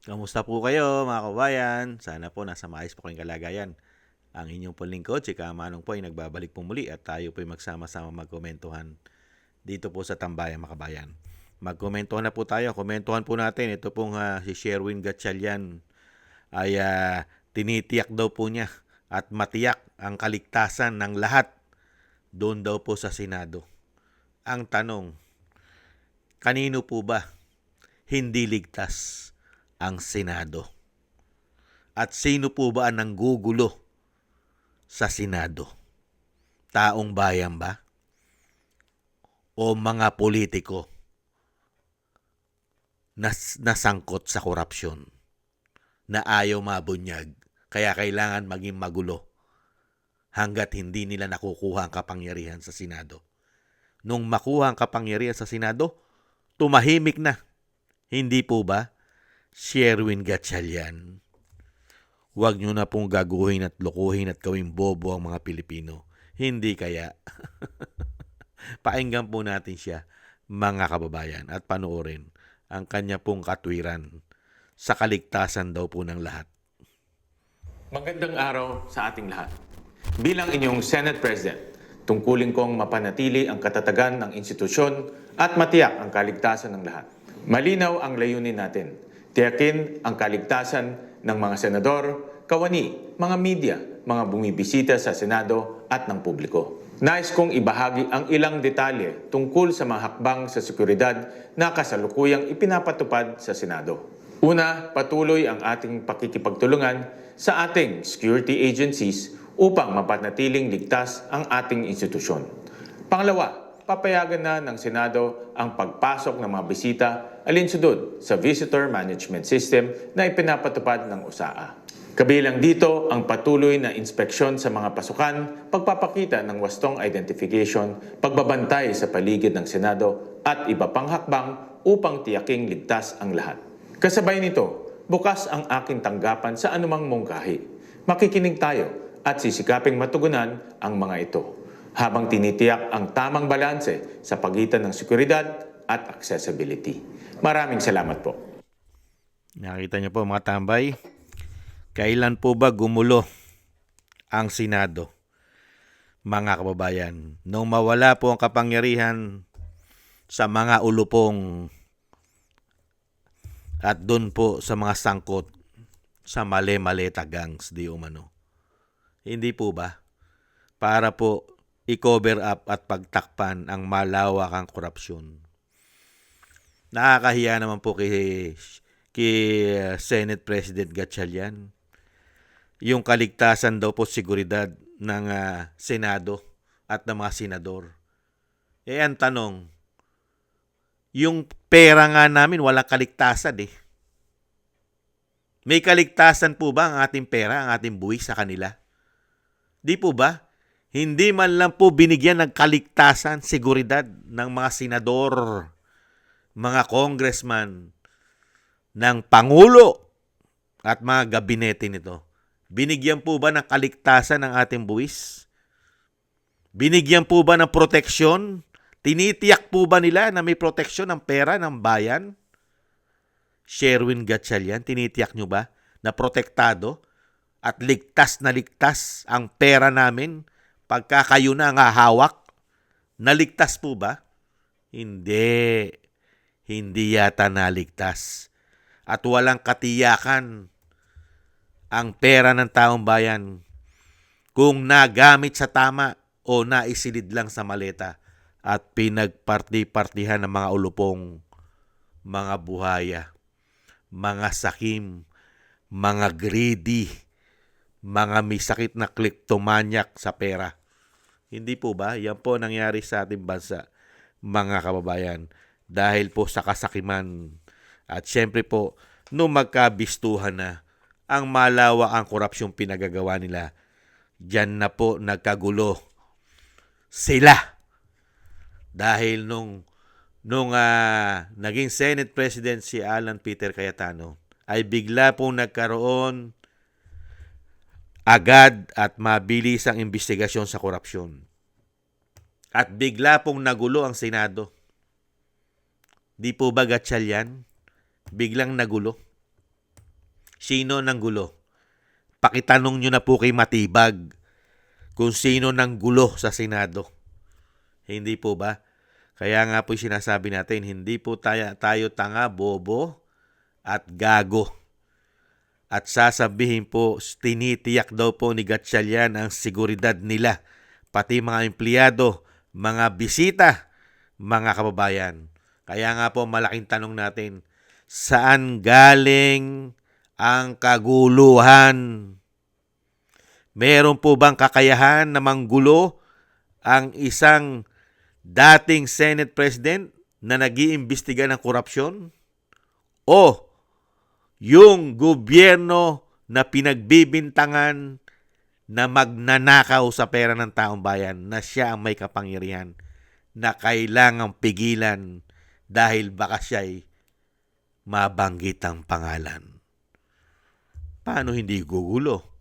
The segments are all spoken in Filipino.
Kamusta po kayo mga kabayan? Sana po nasa maayos po kayong kalagayan. Ang inyong lingkod, si Kamanong po ay nagbabalik po muli at tayo po ay magsama-sama magkomentuhan dito po sa Tambayang Makabayan. Magkomentuhan na po tayo. Komentuhan po natin. Ito pong si Sherwin Gatchalian ay tinitiyak daw po niya at matiyak ang kaligtasan ng lahat doon daw po sa Senado. Ang tanong, kanino po ba hindi ligtas ang Senado? At sino po ba ang nanggugulo sa Senado? Taong bayan ba? O mga politiko na nasangkot sa korupsyon na ayaw mabunyag kaya kailangan maging magulo hanggat hindi nila nakukuha ang kapangyarihan sa Senado? Nung makuha ang kapangyarihan sa Senado, tumahimik na. Hindi po ba? Sherwin Gatchalian, huwag nyo na pong gaguhin at lukuhin at gawing bobo ang mga Pilipino. Hindi kaya. Pakinggan po natin siya, mga kababayan, at panoorin ang kanya pong katwiran sa kaligtasan daw po ng lahat. Magandang araw sa ating lahat. Bilang inyong Senate President, tungkulin kong mapanatili ang katatagan ng institusyon at matiyak ang kaligtasan ng lahat. Malinaw ang layunin natin. Tiyakin ang kaligtasan ng mga senador, kawani, mga media, mga bumibisita sa Senado at ng publiko. Nais kong ibahagi ang ilang detalye tungkol sa mga hakbang sa seguridad na kasalukuyang ipinapatupad sa Senado. Una, patuloy ang ating pakikipagtulungan sa ating security agencies upang mapanatiling ligtas ang ating institusyon. Pangalawa, papayagan na ng Senado ang pagpasok ng mga bisita alinsunod sa Visitor Management System na ipinapatupad ng USAA. Kabilang dito ang patuloy na inspeksyon sa mga pasukan, pagpapakita ng wastong identification, pagbabantay sa paligid ng Senado at iba pang hakbang upang tiyaking ligtas ang lahat. Kasabay nito, bukas ang aking tanggapan sa anumang mungkahi. Makikinig tayo at sisikaping matugunan ang mga ito habang tinitiyak ang tamang balanse sa pagitan ng seguridad at accessibility. Maraming salamat po. Nakita niyo po mga tambay, kailan po ba gumulo ang Senado? Mga kababayan, nung mawala po ang kapangyarihan sa mga ulupong at doon po sa mga sangkot sa male-maleta gangs di umano. Hindi po ba? Para po i-cover up at pagtakpan ang malawakang korupsyon. Nakakahiya naman po kay Senate President Gatchalian. Yung kaligtasan daw po seguridad ng Senado at ng mga senador. Ang tanong, yung pera nga namin walang kaligtasan eh. May kaligtasan po ba ang ating pera, ang ating buwis sa kanila? Di po ba? Hindi man lang po binigyan ng kaligtasan, seguridad ng mga senador, mga congressman, ng Pangulo at mga gabinete nito. Binigyan po ba ng kaligtasan ng ating buwis? Binigyan po ba ng proteksyon? Tinitiyak po ba nila na may proteksyon ng pera ng bayan? Sherwin Gatchalian, tinitiyak nyo ba na protektado at ligtas na ligtas ang pera namin pagka kayo na ang hahawak? Naligtas po ba? Hindi. Hindi yata naligtas. At walang katiyakan ang pera ng taong bayan kung nagamit sa tama o naisilid lang sa maleta at pinagparti-partihan ng mga ulupong, mga buhaya, mga sakim, mga greedy, mga may sakit na kleptomaniac sa pera. Hindi po ba? Yan po nangyari sa ating bansa, mga kababayan, dahil po sa kasakiman. At syempre po, nung magkabistuhan na ang malawak ang korupsyong pinagagawa nila, diyan na po nagkagulo sila. Dahil nung naging Senate President si Alan Peter Cayetano, ay bigla pong nagkaroon agad at mabilis ang investigasyon sa korupsyon. At bigla pong nagulo ang Senado. Di po ba Gatchalian? Biglang nagulo. Sino ng gulo? Pakitanong nyo na po kay Matibag kung sino ng gulo sa Senado. Hindi po ba? Kaya nga po sinasabi natin, hindi po tayo tanga, bobo at gago. At sasabihin po, tinitiyak daw po ni Gatchalian ang seguridad nila, pati mga empleyado, mga bisita, mga kababayan. Kaya nga po malaking tanong natin, saan galing ang kaguluhan? Meron po bang kakayahan na manggulo ang isang dating Senate President na nag-iimbestiga ng korupsyon? O yung gobyerno na pinagbibintangan na magnanakaw sa pera ng taong bayan na siya ang may kapangyarihan na kailangang pigilan dahil baka siya'y mabanggit ang pangalan. Paano hindi gugulo?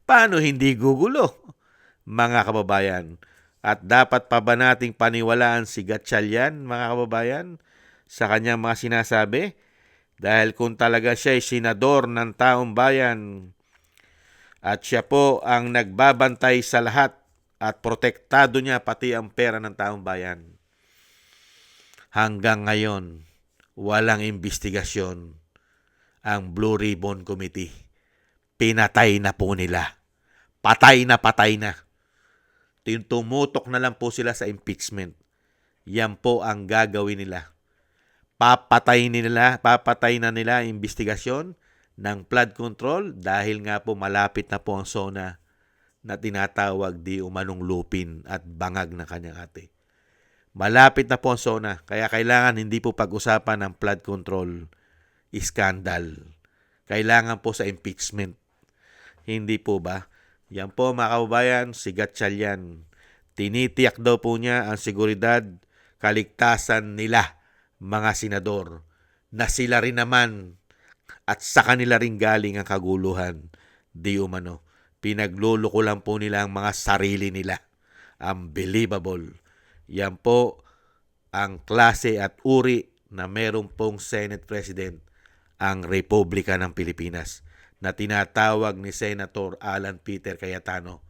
Paano hindi gugulo, mga kababayan? At dapat pa ba nating paniwalaan si Gatchalian, mga kababayan, sa kanyang mga sinasabi? Dahil kung talaga siya ay senador ng taong bayan at siya po ang nagbabantay sa lahat at protektado niya pati ang pera ng taong bayan, hanggang ngayon, walang investigasyon ang Blue Ribbon Committee. Pinatay na po nila. Patay na patay na. Tumutok na lang po sila sa impeachment. Yan po ang gagawin nila. Papatay na nila ang investigasyon ng flood control dahil nga po malapit na po ang SONA na tinatawag di umanong lupin at bangag ng kanyang ate. Malapit na po ang SONA, kaya kailangan hindi po pag-usapan ng flood control scandal. Kailangan po sa impeachment. Hindi po ba? Yan po mga kababayan, si Gatchalian. Tinitiyak daw po niya ang seguridad, kaligtasan nila, mga senador, na sila rin naman at sa kanila rin galing ang kaguluhan. Di umano. Pinagluloko lang po nila ang mga sarili nila. Unbelievable. Yan po ang klase at uri na meron pong Senate President ang Republika ng Pilipinas na tinatawag ni Senator Alan Peter Cayetano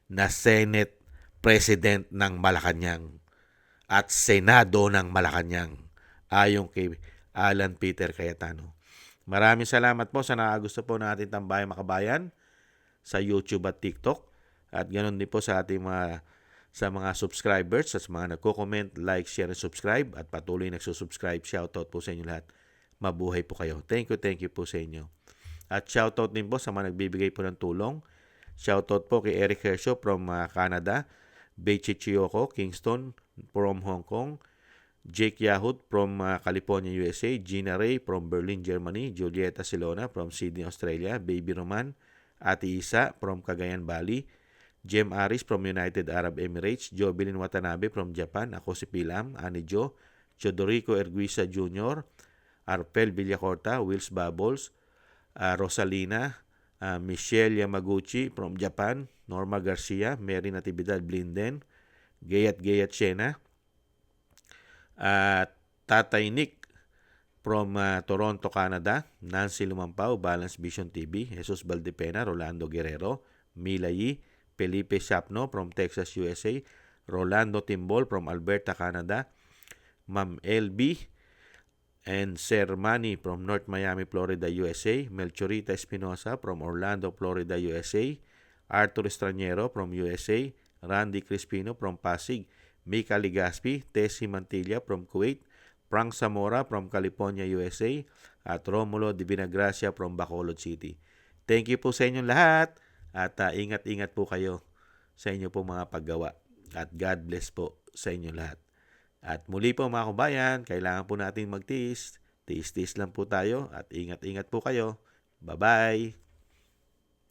na Senate President ng Malacanang at Senado ng Malacanang ayon kay Alan Peter Cayetano. Maraming salamat po sa nakagusto po ng ating Tambayang Makabayan sa YouTube at TikTok at ganoon din po sa ating mga subscribers at sa mga nagko-comment, like, share, and subscribe at patuloy nagsusubscribe. Shoutout po sa inyo lahat. Mabuhay po kayo. Thank you po sa inyo. At shoutout din po sa mga nagbibigay po ng tulong. Shoutout po kay Eric Hershaw from Canada, Beichi Chiyoko, Kingston from Hong Kong, Jake Yahut from California, USA, Gina Ray from Berlin, Germany, Julieta Silona from Sydney, Australia, Baby Roman, Ate Isa from Cagayan, Bali, Jem Aris from United Arab Emirates, Jovelyn Watanabe from Japan, ako si Pilam, Ani Jo, Chodorico Erguisa Jr., Arpel Villacorta, Wills Bubbles, Rosalina, Michelle Yamaguchi from Japan, Norma Garcia, Mary Natividad Blinden, Gayat Shena, Tatay Nick from Toronto, Canada, Nancy Lumampao, Balance Vision TV, Jesus Valdepena, Rolando Guerrero, Mila Yi, Felipe Sapno from Texas, USA, Rolando Timbol from Alberta, Canada, Ma'am LB, and Sir Manny from North Miami, Florida, USA, Melchorita Espinosa from Orlando, Florida, USA, Arthur Estraniero from USA, Randy Crispino from Pasig, Mika Ligaspi, Tessie Mantilla from Kuwait, Frank Zamora from California, USA, at Romulo Divinagracia from Bacolod City. Thank you po sa inyong lahat at ingat-ingat po kayo sa inyo po mga paggawa at God bless po sa inyong lahat. At muli po mga kabayan, kailangan po natin magtiis. Tiis-tiis lang po tayo at ingat-ingat po kayo. Bye-bye!